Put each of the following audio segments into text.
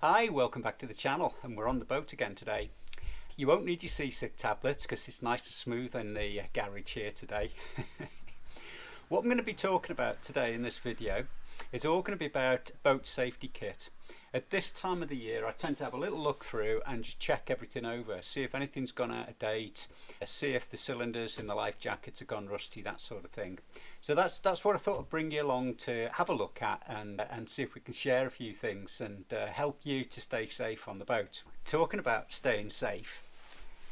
Hi, welcome back to the channel, and we're on the boat again today. You won't need your seasick tablets because it's nice and smooth in the garage here today. What I'm going to be talking about today in this video is all going to be about boat safety kit. At this time of the year I tend to have a little look through and just check everything over, see if anything's gone out of date, see if the cylinders in the life jackets have gone rusty, that sort of thing. So that's what I thought I'd bring you along to have a look at and see if we can share a few things and help you to stay safe on the boat. Talking about staying safe,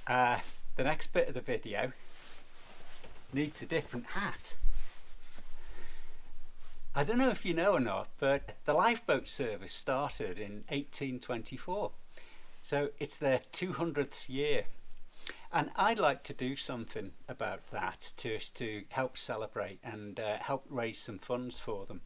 the next bit of the video needs a different hat. I don't know if you know or not, but the lifeboat service started in 1824. So it's their 200th year. And I'd like to do something about that to help celebrate and help raise some funds for them.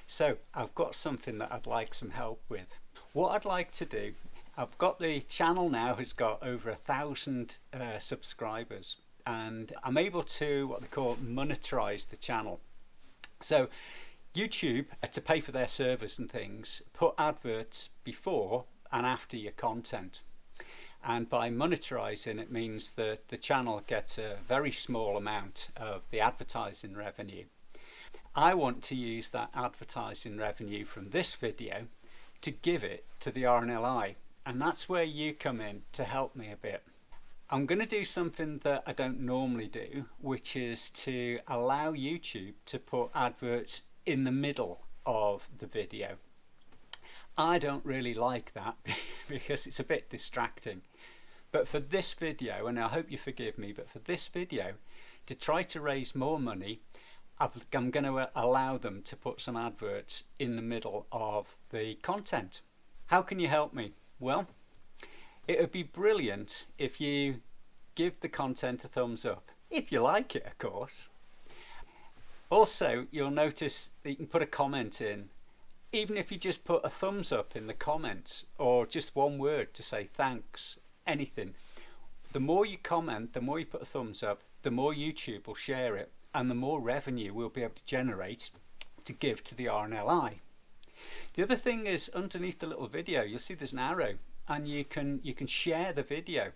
So I've got something that I'd like some help with. What I'd like to do, I've got the channel now has got over 1,000 subscribers, and I'm able to what they call monetize the channel. So YouTube, to pay for their servers and things, put adverts before and after your content. And by monetizing, it means that the channel gets a very small amount of the advertising revenue. I want to use that advertising revenue from this video to give it to the RNLI, and that's where you come in to help me a bit. I'm going to do something that I don't normally do, which is to allow YouTube to put adverts in the middle of the video. I don't really like that because it's a bit distracting. But for this video, and I hope you forgive me, but for this video, to try to raise more money, I'm going to allow them to put some adverts in the middle of the content. How can you help me? Well, it would be brilliant if you give the content a thumbs up, if you like it, of course. Also, you'll notice that you can put a comment in, even if you just put a thumbs up in the comments or just one word to say thanks, anything. The more you comment, the more you put a thumbs up, the more YouTube will share it, and the more revenue we'll be able to generate to give to the RNLI. The other thing is, underneath the little video you'll see there's an arrow, and you can share the video.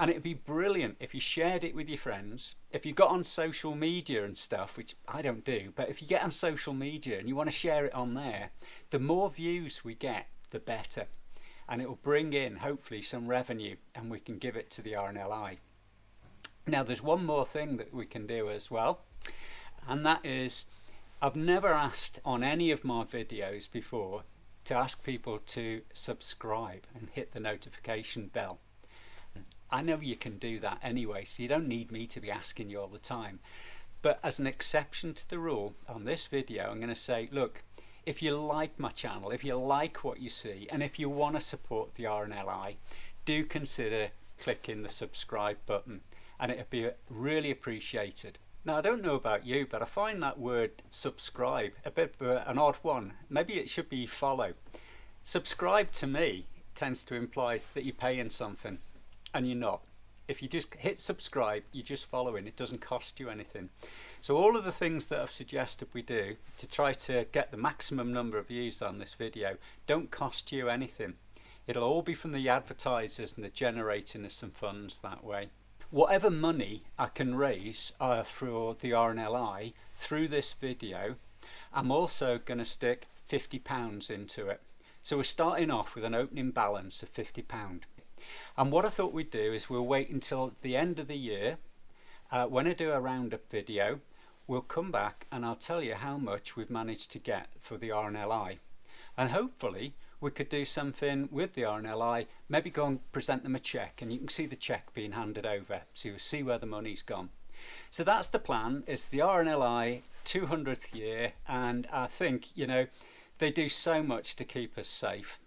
And it'd be brilliant if you shared it with your friends. If you got on social media and stuff, which I don't do, but if you get on social media and you want to share it on there, the more views we get, the better. And it will bring in, hopefully, some revenue, and we can give it to the RNLI. Now, there's one more thing that we can do as well, and that is, I've never asked on any of my videos before to ask people to subscribe and hit the notification bell. I know you can do that anyway, so you don't need me to be asking you all the time. But as an exception to the rule, on this video I'm going to say, look, if you like my channel, if you like what you see, and if you want to support the RNLI, do consider clicking the subscribe button, and it'd be really appreciated. Now, I don't know about you, but I find that word subscribe a bit of an odd one. Maybe it should be follow. Subscribe to me tends to imply that you're paying something. And you're not. If you just hit subscribe, you're just following. It doesn't cost you anything. So all of the things that I've suggested we do to try to get the maximum number of views on this video don't cost you anything. It'll all be from the advertisers, and the generating of some funds that way. Whatever money I can raise for the RNLI through this video, I'm also going to stick £50 into it. So we're starting off with an opening balance of £50. And what I thought we'd do is we'll wait until the end of the year. When I do a roundup video, we'll come back and I'll tell you how much we've managed to get for the RNLI. And hopefully we could do something with the RNLI, maybe go and present them a cheque, and you can see the cheque being handed over, so you'll see where the money's gone. So that's the plan. It's the RNLI 200th year, and I think, you know, they do so much to keep us safe.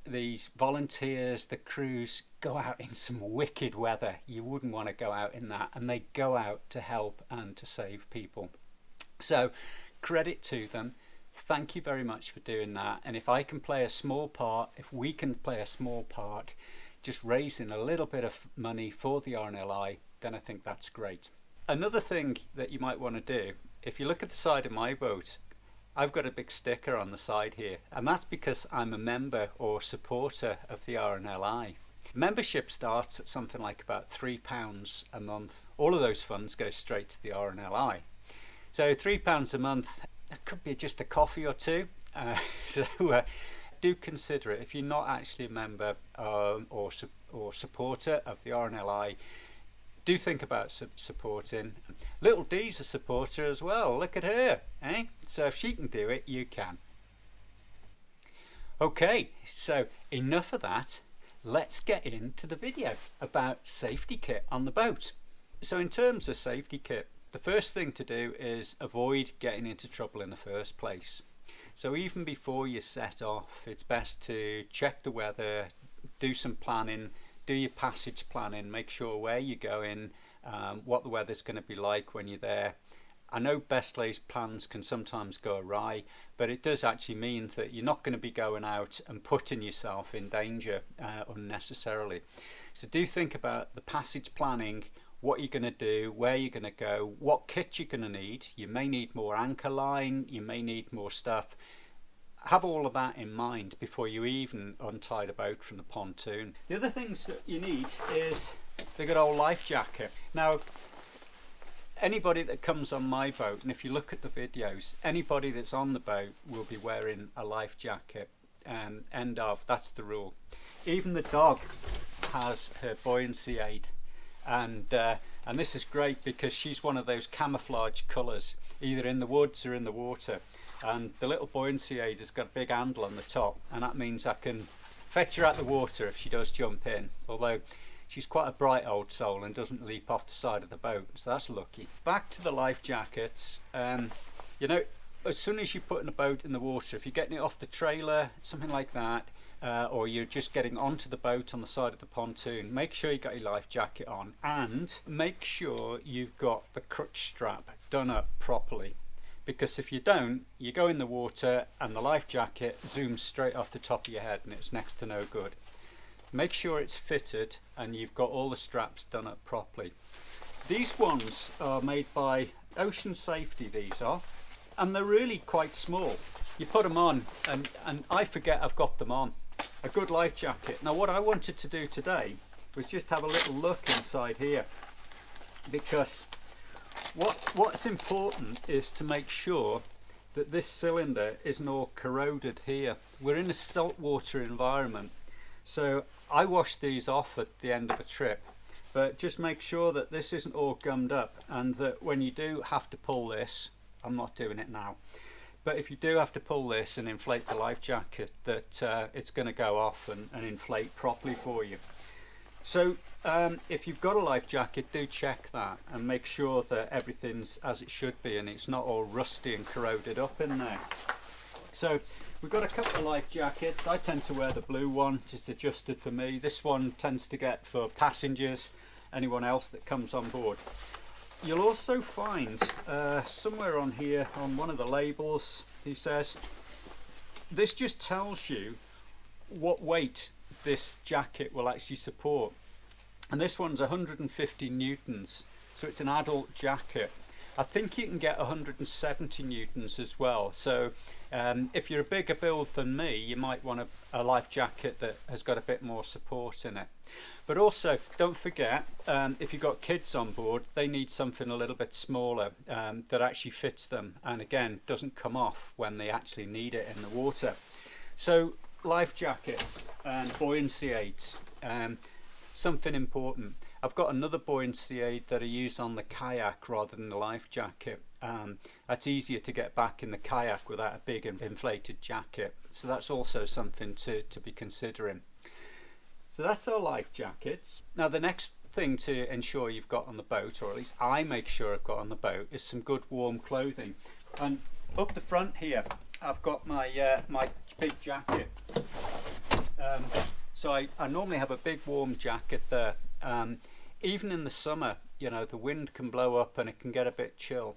These volunteers, the crews, go out in some wicked weather. You wouldn't want to go out in that, and they go out to help and to save people. So credit to them. Thank you very much for doing that. And if I can play a small part, if we can play a small part, just raising a little bit of money for the RNLI, then I think that's great. Another thing that you might want to do, if you look at the side of my boat, I've got a big sticker on the side here, and that's because I'm a member or supporter of the RNLI. Membership starts at something like about £3 a month. All of those funds go straight to the RNLI. So £3 a month, it could be just a coffee or two. Do consider it. If you're not actually a member or supporter of the RNLI, do think about supporting. Little D's a supporter as well. Look at her, eh? So if she can do it, you can. Okay, so enough of that. Let's get into the video about safety kit on the boat. So in terms of safety kit, the first thing to do is avoid getting into trouble in the first place. So even before you set off, it's best to check the weather, do some planning, do your passage planning, make sure where you're going, what the weather's going to be like when you're there. I know best laid plans can sometimes go awry, but it does actually mean that you're not going to be going out and putting yourself in danger unnecessarily. So do think about the passage planning, what you're going to do, where you're going to go, what kit you're going to need. You may need more anchor line, you may need more stuff. Have all of that in mind before you even untie the boat from the pontoon. The other things that you need is the good old life jacket. Now, anybody that comes on my boat, and if you look at the videos, anybody that's on the boat will be wearing a life jacket. End of, that's the rule. Even the dog has her buoyancy aid. And this is great because she's one of those camouflage colours, either in the woods or in the water. And the little buoyancy aid has got a big handle on the top, and that means I can fetch her out the water if she does jump in, although she's quite a bright old soul and doesn't leap off the side of the boat, so that's lucky. Back to the life jackets. You know, as soon as you put in a boat in the water, if you're getting it off the trailer, something like that, or you're just getting onto the boat on the side of the pontoon, make sure you got your life jacket on, and make sure you've got the crutch strap done up properly. Because if you don't, you go in the water and the life jacket zooms straight off the top of your head and it's next to no good. Make sure it's fitted and you've got all the straps done up properly. These ones are made by Ocean Safety, these are, and they're really quite small. You put them on and I forget I've got them on. A good life jacket. Now what I wanted to do today was just have a little look inside here, because what's important is to make sure that this cylinder isn't all corroded here. We're in a saltwater environment, so I wash these off at the end of a trip, but just make sure that this isn't all gummed up, and that when you do have to pull this, I'm not doing it now, but if you do have to pull this and inflate the life jacket, that it's going to go off and inflate properly for you. So if you've got a life jacket, do check that and make sure that everything's as it should be and it's not all rusty and corroded up in there. So we've got a couple of life jackets. I tend to wear the blue one, just adjusted for me. This one tends to get for passengers, anyone else that comes on board. You'll also find somewhere on here on one of the labels, he says, this just tells you what weight this jacket will actually support, and this one's 150 newtons, so it's an adult jacket. I think you can get 170 newtons as well, so if you're a bigger build than me, you might want a life jacket that has got a bit more support in it. But also don't forget, if you've got kids on board, they need something a little bit smaller that actually fits them and again doesn't come off when they actually need it in the water. So life jackets and buoyancy aids, something important. I've got another buoyancy aid that I use on the kayak rather than the life jacket. That's easier to get back in the kayak without a big inflated jacket, so that's also something to be considering. So that's our life jackets. Now the next thing to ensure you've got on the boat, or at least I make sure I've got on the boat, is some good warm clothing. And up the front here I've got my my big jacket. So I normally have a big warm jacket there. Even in the summer, you know, the wind can blow up and it can get a bit chill.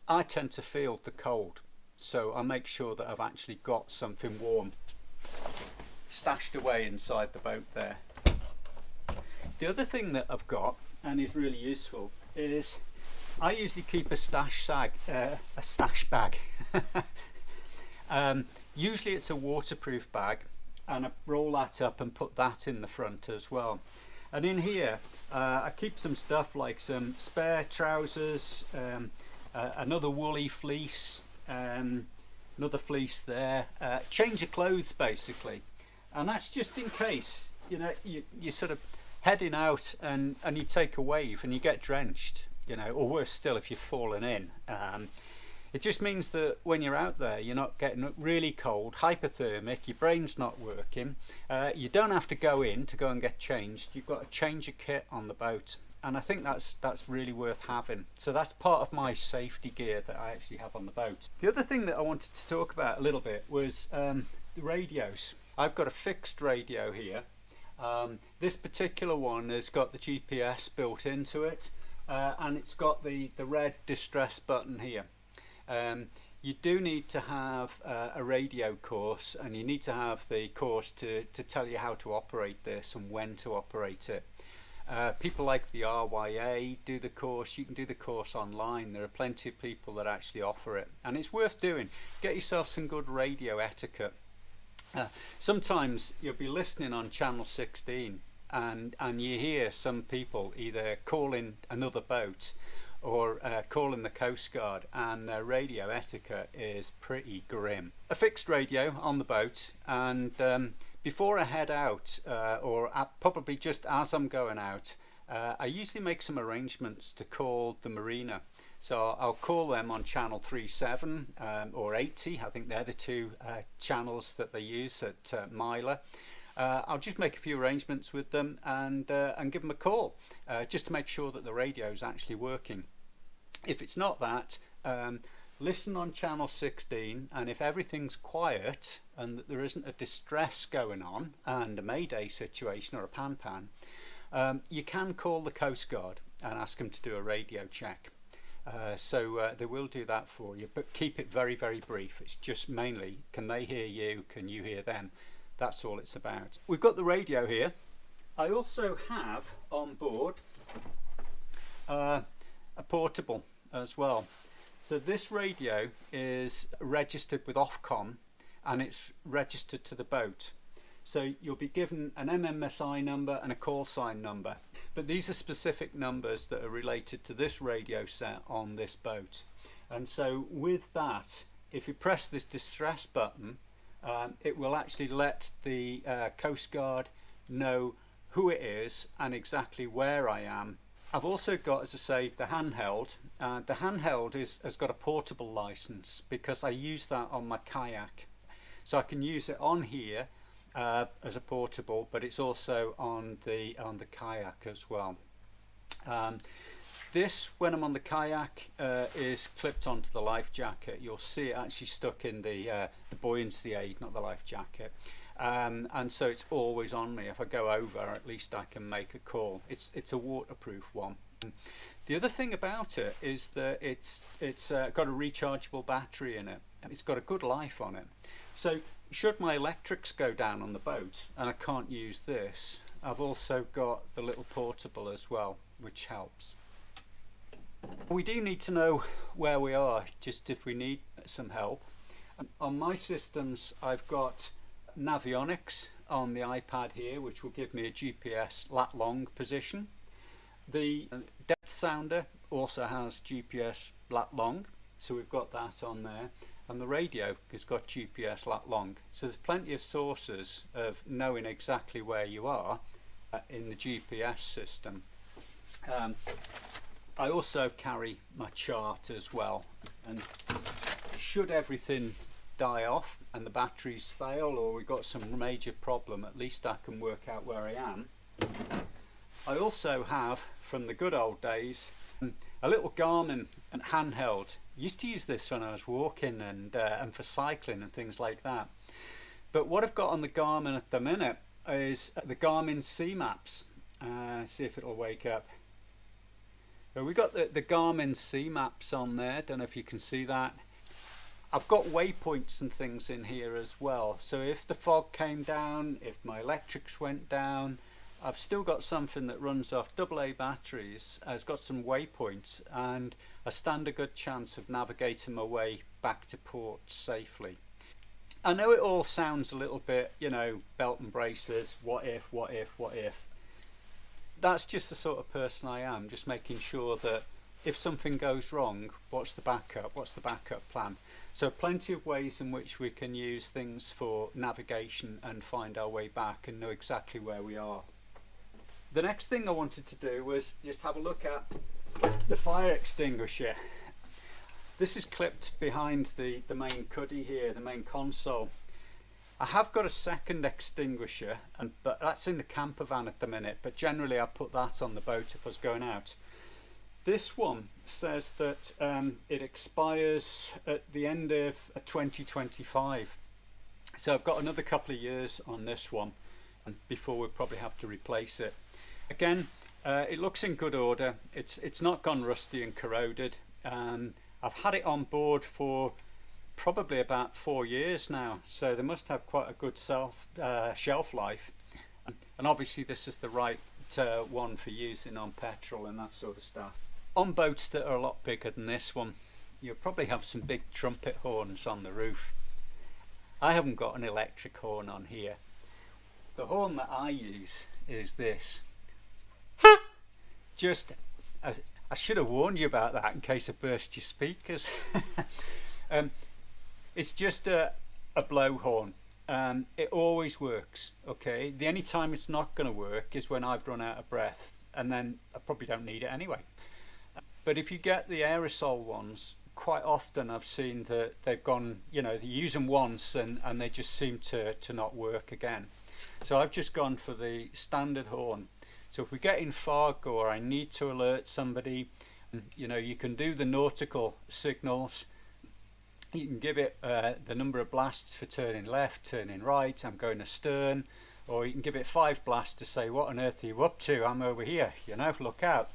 I tend to feel the cold, so I make sure that I've actually got something warm stashed away inside the boat there. The other thing that I've got, and is really useful, is I usually keep a stash bag. Usually it's a waterproof bag, and I roll that up and put that in the front as well. And in here I keep some stuff like some spare trousers, another woolly fleece, another fleece there, change of clothes basically. And that's just in case, you know, you're sort of heading out and you take a wave and you get drenched, you know, or worse still if you've fallen in. It just means that when you're out there, you're not getting really cold, hypothermic, your brain's not working. You don't have to go in to go and get changed. You've got a change of kit on the boat. And I think that's really worth having. So that's part of my safety gear that I actually have on the boat. The other thing that I wanted to talk about a little bit was the radios. I've got a fixed radio here. This particular one has got the GPS built into it, and it's got the red distress button here. You do need to have a radio course, and you need to have the course to tell you how to operate this and when to operate it. People like the RYA do the course. You can do the course online. There are plenty of people that actually offer it, and it's worth doing. Get yourself some good radio etiquette. Sometimes you'll be listening on channel 16 and you hear some people either calling another boat or calling the Coast Guard, and their radio etiquette is pretty grim. A fixed radio on the boat, and before I head out, or probably just as I'm going out, I usually make some arrangements to call the marina. So I'll call them on channel 37 or 80. I think they're the two channels that they use at Myla. I'll just make a few arrangements with them and give them a call, just to make sure that the radio is actually working. If it's not that, listen on channel 16, and if everything's quiet and that there isn't a distress going on and a mayday situation or a pan, you can call the Coast Guard and ask them to do a radio check. So they will do that for you, but keep it very, very brief. It's just mainly, can they hear you, can you hear them? That's all it's about. We've got the radio here. I also have on board a portable as well. So this radio is registered with Ofcom, and it's registered to the boat. So you'll be given an MMSI number and a call sign number, but these are specific numbers that are related to this radio set on this boat. And so with that, if you press this distress button, it will actually let the Coast Guard know who it is and exactly where I am. I've also got, as I say, the handheld. The handheld has got a portable license because I use that on my kayak. So I can use it on here as a portable, but it's also on the kayak as well. This, when I'm on the kayak, is clipped onto the life jacket. You'll see it actually stuck in the buoyancy aid, not the life jacket. And so it's always on me. If I go over, at least I can make a call. It's a waterproof one. The other thing about it is that it's got a rechargeable battery in it. It's got a good life on it. So should my electrics go down on the boat and I can't use this, I've also got the little portable as well, which helps. We do need to know where we are, just if we need some help. On my systems, I've got Navionics on the iPad here, which will give me a GPS lat long position. The depth sounder also has GPS lat long, so we've got that on there, and the radio has got GPS lat long. So there's plenty of sources of knowing exactly where you are in the GPS system. I also carry my chart as well, and should everything die off and the batteries fail, or we've got some major problem, at least I can work out where I am. I also have, from the good old days, a little Garmin and handheld. Used to use this when I was walking and for cycling and things like that. But what I've got on the Garmin at the minute is the Garmin Sea Maps. See if it'll wake up. So we've got the Garmin Sea Maps on there. Don't know if you can see that. I've got waypoints and things in here as well. So if the fog came down, if my electrics went down, I've still got something that runs off AA batteries, has got some waypoints, and I stand a good chance of navigating my way back to port safely. I know it all sounds a little bit, you know, belt and braces, what if, what if, what if. That's just the sort of person I am, just making sure that if something goes wrong, what's the backup plan? So plenty of ways in which we can use things for navigation and find our way back and know exactly where we are. The next thing I wanted to do was just have a look at the fire extinguisher. This is clipped behind the main cuddy here, the main console. I have got a second extinguisher, but that's in the camper van at the minute, but generally I put that on the boat if I was going out. This one says that it expires at the end of 2025. So I've got another couple of years on this one before we'll probably have to replace it. Again, it looks in good order. It's not gone rusty and corroded. I've had it on board for probably about 4 years now, so they must have quite a good shelf life. And obviously this is the right one for using on petrol and that sort of stuff. On boats that are a lot bigger than this one, you'll probably have some big trumpet horns on the roof. I haven't got an electric horn on here. The horn that I use is this. Just as I should have warned you about that in case I burst your speakers. It's just a blow horn. It always works. Okay, the only time it's not going to work is when I've run out of breath, and then I probably don't need it anyway. But if you get the aerosol ones, quite often I've seen that they've gone, you know, you use them once and they just seem to not work again. So I've just gone for the standard horn. So if we get in fog or I need to alert somebody, you know, you can do the nautical signals. You can give it the number of blasts for turning left, turning right, I'm going astern, or you can give it 5 blasts to say, what on earth are you up to? I'm over here, you know, look out.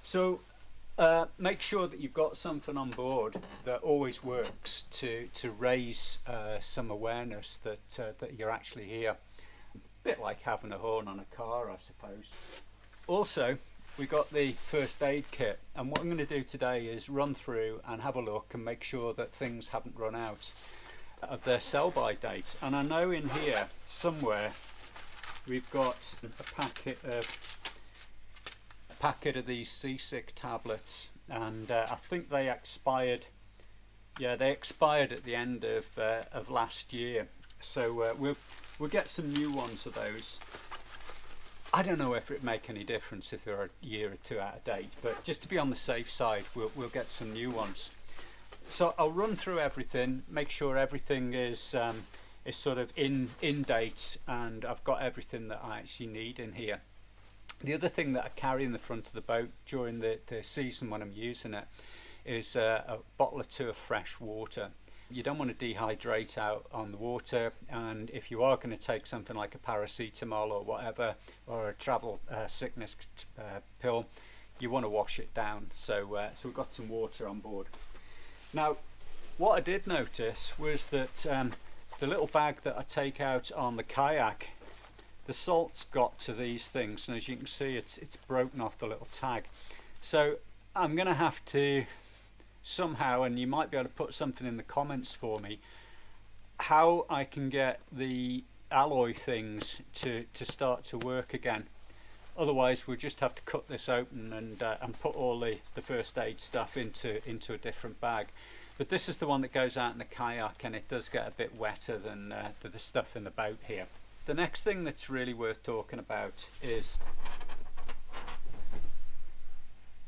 So make sure that you've got something on board that always works to raise some awareness that you're actually here. A bit like having a horn on a car, I suppose. Also, we got the first aid kit, and what I'm going to do today is run through and have a look and make sure that things haven't run out of their sell-by dates. And I know in here somewhere we've got a packet of these seasick tablets, and I think they expired. Yeah, they expired at the end of last year, so we'll get some new ones of those. I don't know if it make any difference if they're a year or two out of date, but just to be on the safe side, we'll get some new ones. So I'll run through everything, make sure everything is sort of in date, and I've got everything that I actually need in here. The other thing that I carry in the front of the boat during the season when I'm using it is a bottle or two of fresh water. You don't want to dehydrate out on the water, and if you are going to take something like a paracetamol or whatever, or a travel sickness pill, you want to wash it down. So we've got some water on board. Now, what I did notice was that the little bag that I take out on the kayak, the salt's got to these things, and as you can see, it's broken off the little tag. So I'm going to have to somehow, and you might be able to put something in the comments for me, how I can get the alloy things to start to work again. Otherwise we'll just have to cut this open and put all the first aid stuff into a different bag. But this is the one that goes out in the kayak, and it does get a bit wetter than the stuff in the boat here. The next thing that's really worth talking about is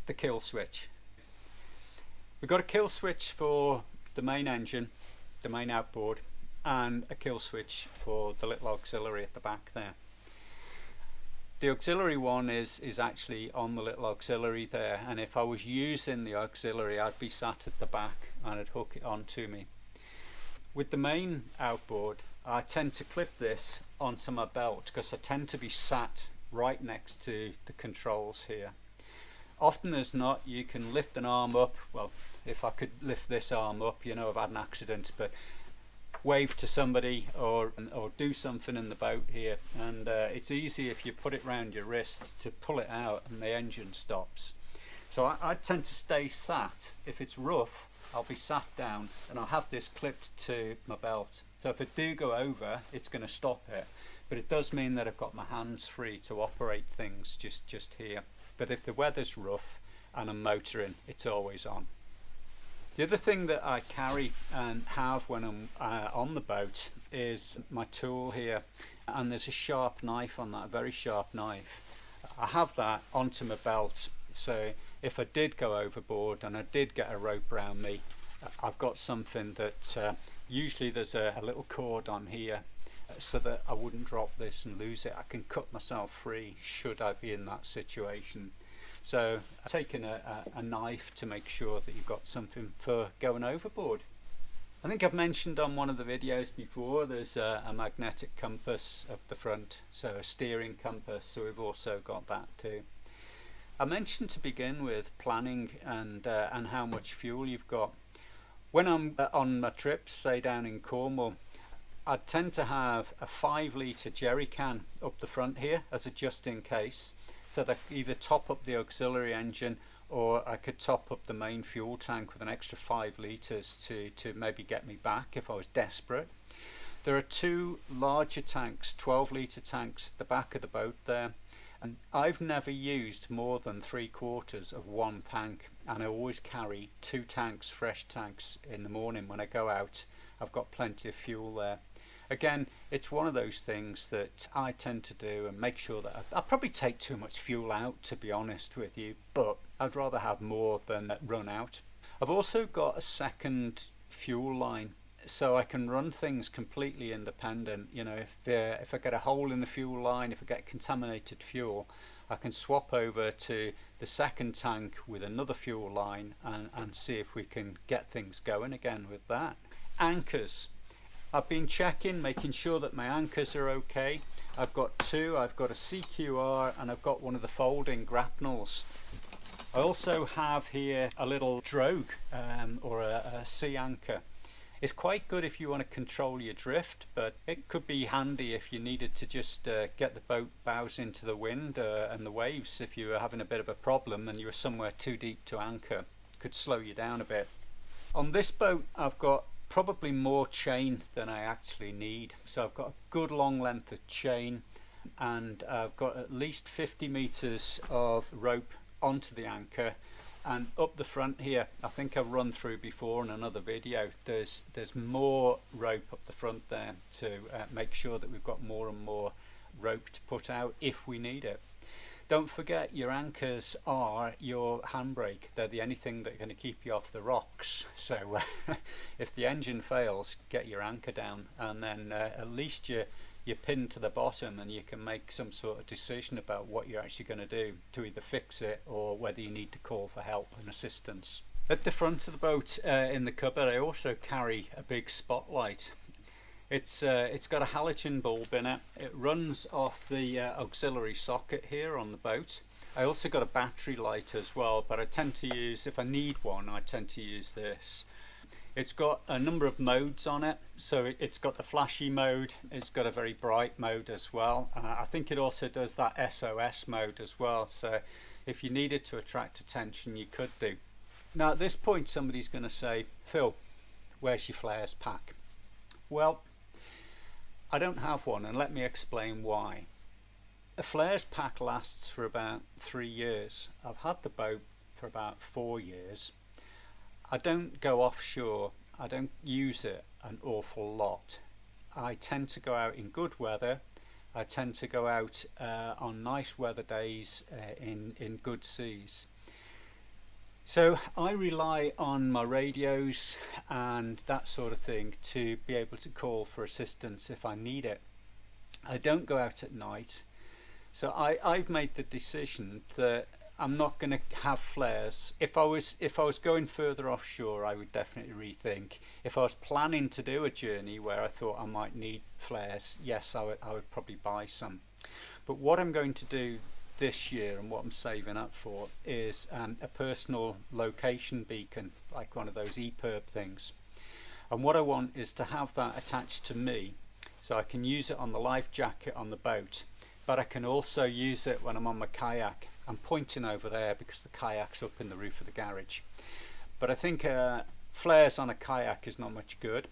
the kill switch. We've got a kill switch for the main engine, the main outboard, and a kill switch for the little auxiliary at the back there. The auxiliary one is actually on the little auxiliary there, and if I was using the auxiliary, I'd be sat at the back and I'd hook it onto me. With the main outboard, I tend to clip this onto my belt because I tend to be sat right next to the controls here. Often as not, you can lift an arm up. Well, if I could lift this arm up, you know, I've had an accident, but wave to somebody or do something in the boat here, and it's easy if you put it round your wrist to pull it out and the engine stops. So I tend to stay sat. If it's rough, I'll be sat down and I'll have this clipped to my belt. So if I do go over, it's going to stop it. But it does mean that I've got my hands free to operate things just here. But if the weather's rough and I'm motoring, it's always on. The other thing that I carry and have when I'm on the boat is my tool here, and there's a sharp knife on that, a very sharp knife. I have that onto my belt, so if I did go overboard and I did get a rope around me, I've got something that usually there's a little cord on here so that I wouldn't drop this and lose it. I can cut myself free should I be in that situation. So taking a knife to make sure that you've got something for going overboard. I think I've mentioned on one of the videos before, there's a magnetic compass up the front, so a steering compass, so we've also got that too. I mentioned to begin with planning and how much fuel you've got. When I'm on my trips, say down in Cornwall, I tend to have a 5 litre jerry can up the front here as a just in case. So that either top up the auxiliary engine, or I could top up the main fuel tank with an extra 5 litres to maybe get me back if I was desperate. There are 2 larger tanks, 12 litre tanks at the back of the boat there, and I've never used more than 3/4 of one tank, and I always carry 2 tanks, fresh tanks in the morning when I go out. I've got plenty of fuel there. Again, it's one of those things that I tend to do and make sure that I probably take too much fuel out, to be honest with you, but I'd rather have more than run out. I've also got a second fuel line, so I can run things completely independent. You know, if I get a hole in the fuel line, if I get contaminated fuel, I can swap over to the second tank with another fuel line and see if we can get things going again with that. Anchors. I've been checking, making sure that my anchors are okay. I've got 2, I've got a CQR and I've got one of the folding grapnels. I also have here a little drogue or a sea anchor. It's quite good if you want to control your drift, but it could be handy if you needed to just get the boat bows into the wind and the waves. If you were having a bit of a problem and you were somewhere too deep to anchor, it could slow you down a bit. On this boat I've got probably more chain than I actually need, so I've got a good long length of chain, and I've got at least 50 meters of rope onto the anchor, and up the front here, I think I've run through before in another video, there's more rope up the front there to make sure that we've got more and more rope to put out if we need it. Don't forget, your anchors are your handbrake. They're the only thing that are going to keep you off the rocks. So if the engine fails, get your anchor down, and then at least you're pinned to the bottom and you can make some sort of decision about what you're actually going to do to either fix it or whether you need to call for help and assistance. At the front of the boat in the cupboard, I also carry a big spotlight. It's got a halogen bulb in it. It runs off the auxiliary socket here on the boat. I also got a battery light as well, but I tend to use, if I need one, I tend to use this. It's got a number of modes on it, so it's got the flashy mode, it's got a very bright mode as well. I think it also does that SOS mode as well, so if you needed to attract attention you could do. Now at this point somebody's going to say, Phil, where's your flares pack? Well, I don't have one, and let me explain why. A flares pack lasts for about 3 years. I've had the boat for about 4 years. I don't go offshore. I don't use it an awful lot. I tend to go out in good weather. I tend to go out on nice weather days in good seas. So I rely on my radios and that sort of thing to be able to call for assistance if I need it. I don't go out at night, so I've made the decision that I'm not going to have flares. If I was going further offshore, I would definitely rethink. If I was planning to do a journey where I thought I might need flares, yes, I would probably buy some. But what I'm going to do this year and what I'm saving up for is a personal location beacon, like one of those EPIRB things. And what I want is to have that attached to me so I can use it on the life jacket on the boat, but I can also use it when I'm on my kayak. I'm pointing over there because the kayak's up in the roof of the garage. But I think flares on a kayak is not much good.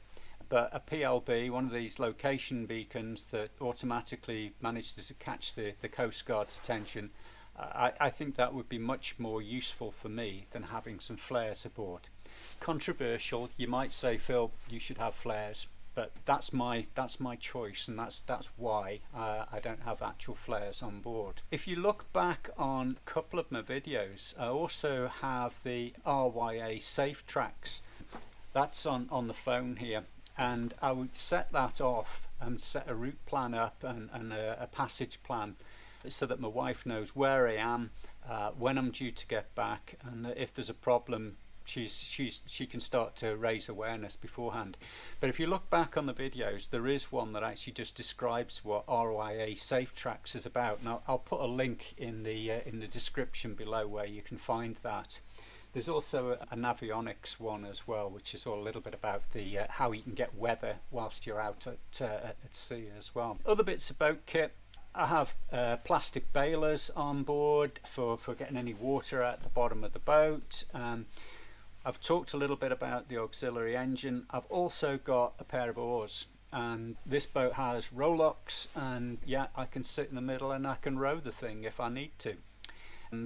But a PLB, one of these location beacons that automatically manages to catch the Coast Guard's attention, I think that would be much more useful for me than having some flares aboard. Controversial, you might say, Phil, you should have flares, but that's my choice, and that's why I don't have actual flares on board. If you look back on a couple of my videos, I also have the RYA safe tracks. That's on the phone here. And I would set that off and set a route plan up and a passage plan so that my wife knows where I am, when I'm due to get back, and if there's a problem she can start to raise awareness beforehand. But if you look back on the videos, there is one that actually just describes what RYA Safe Tracks is about. Now I'll put a link in the description below where you can find that. There's also a Navionics one as well, which is all a little bit about the how you can get weather whilst you're out at sea as well. Other bits of boat kit, I have plastic bailers on board for getting any water at the bottom of the boat. I've talked a little bit about the auxiliary engine. I've also got a pair of oars, and this boat has rowlocks, and yeah, I can sit in the middle and I can row the thing if I need to.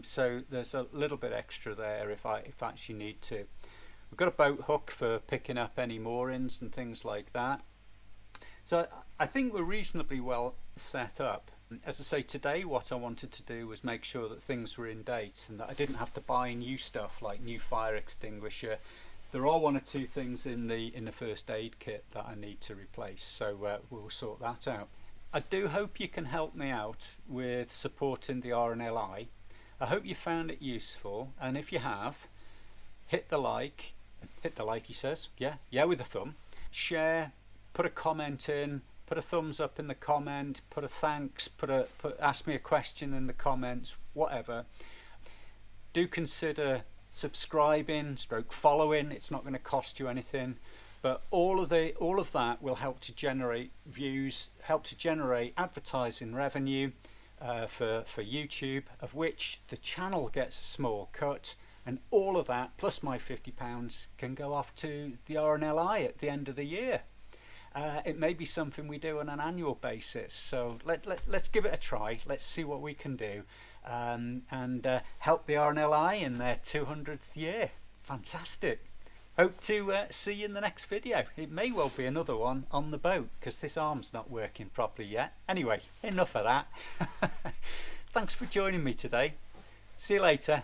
So there's a little bit extra there if I actually need to. We've got a boat hook for picking up any moorings and things like that. So I think we're reasonably well set up. As I say, today what I wanted to do was make sure that things were in date and that I didn't have to buy new stuff like new fire extinguisher. There are one or two things in the first aid kit that I need to replace, so we'll sort that out. I do hope you can help me out with supporting the RNLI. I hope you found it useful, and if you have, hit the like, he says, yeah with a thumb, share, put a comment in, put a thumbs up in the comment, put a thanks, ask me a question in the comments, whatever. Do consider subscribing, following. It's not going to cost you anything, but all of that will help to generate views, help to generate advertising revenue for YouTube, of which the channel gets a small cut, and all of that plus my £50 can go off to the RNLI at the end of the year. It may be something we do on an annual basis, so let's give it a try. Let's see what we can do, and help the RNLI in their 200th year. Fantastic. Hope to see you in the next video. It may well be another one on the boat because this arm's not working properly yet. Anyway, enough of that. Thanks for joining me today. See you later.